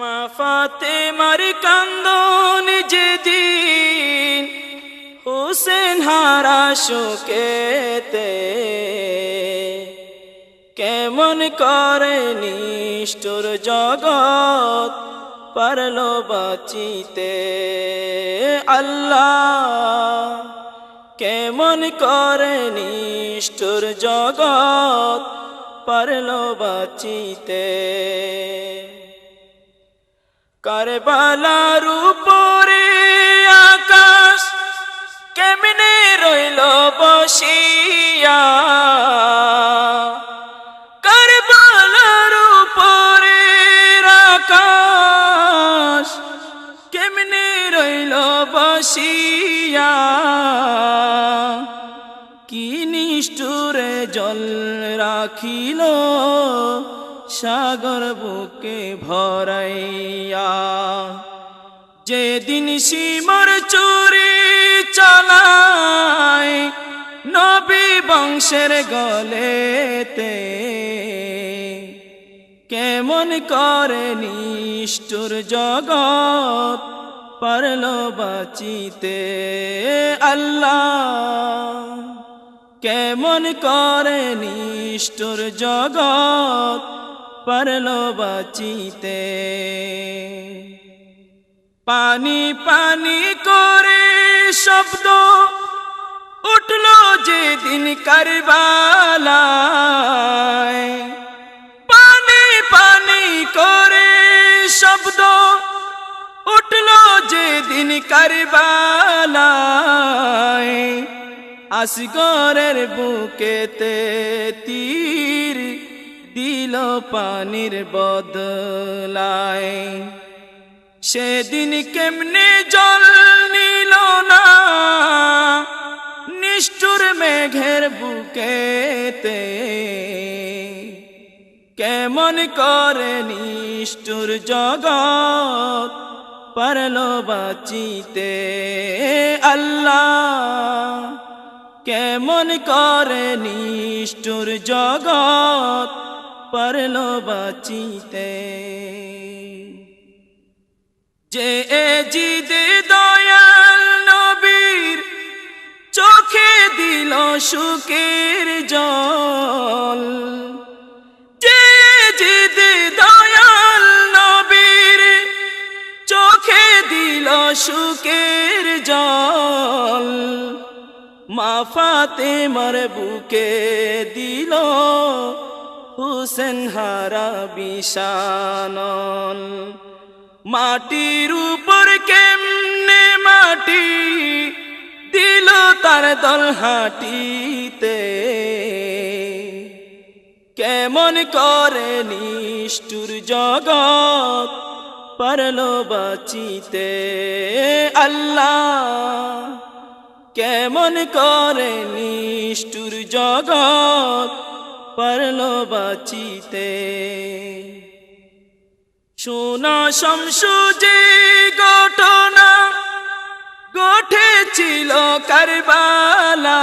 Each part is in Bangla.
মা ফাতেমার কান্দন যেদিন হোসেন হারা শোকেতে কেমন করে নিষ্ঠুর জগৎ পারল বাঁচিতে। আল্লাহ কেমন করে নিষ্ঠুর জগৎ পারল বাঁচিতে। কারবালার উপরে আকাশ কেমনে রইল বসিয়া, কারবালার উপরে আকাশ কেমনে রইল বসিয়া। কি নিষ্ঠুরে জল রাখিল সাগর বুকে ভরাইয়া। যেদিন সীমার চুরি চালায় নবী বংশের গলেতে, কেমন করে নিষ্ঠুর জগৎ পারল বাঁচিতে। আল্লাহ কেমন করে নিষ্ঠুর জগৎ পারল বাঁচিতে। পানি পানি করে শব্দ উঠল যেদিন কারবালায়, পানি পানি করে শব্দ উঠল যেদিন কারবালায়। আসগরের বুকেতে তীর দিল পানির বদলায়। সেদিন কেমনে জল নিল না নিষ্ঠুর মেঘের বুকেতে, কেমন করে নিষ্ঠুর জগৎ পারল বাঁচিতে। আল্লাহ কেমন করে নিষ্ঠুর জগৎ পারল বাঁচিতে। যে জিদে দয়াল নবীর চোখে দিল সুখের জল, যে জিদে দয়াল নবীর চোখে দিল সুখের জল। মা ফাতেমার বুকে দিল হোসেন হারা বিষানল। মাটির উপর কেমনে মাটি দিল তার দল হাঁটিতে, কেমন করে নিষ্ঠুর জগৎ পারল বাঁচিতে। আল্লাহ কেমন করে নিষ্ঠুর জগৎ পারল বাঁচিতে। সোনা শমশু যে ঘটনা ঘটেছিল কারবালায়,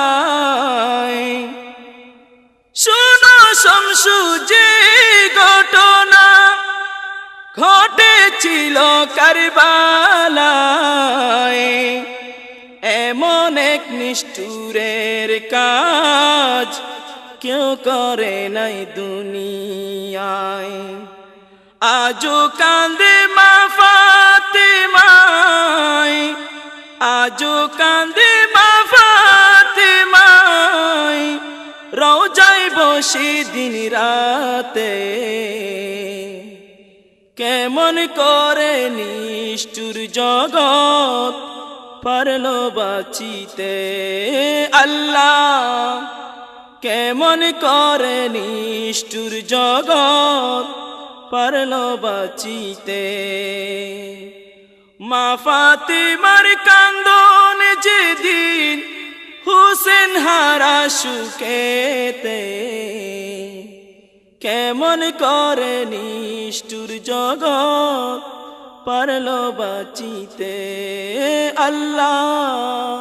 সোনা শমশু যে ঘটনা ঘটেছিল কারবালায়। এমন এক নিষ্ঠুরের কাজ কেউ করে নাই দুনিয়ায়। আজো কান্দে মা ফাতেমায়, আজো কান্দে মা ফাতেমায়, রওজায় বসে দিন রাতে। কেমন করে নিষ্ঠুর জগৎ পারল বাঁচিতে। আল্লাহ কেমন করে নিষ্ঠুর জগৎ পারল বাঁচিতে। মা ফাতেমার কান্দন যেদিন হোসেন হারা সুখেতে, কেমন করে নিষ্ঠুর জগৎ পারল বাঁচিতে। আল্লাহ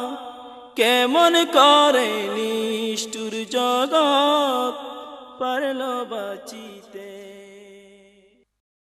কেমন করে নিষ্ঠুর জগৎ পারল বাঁচিতে।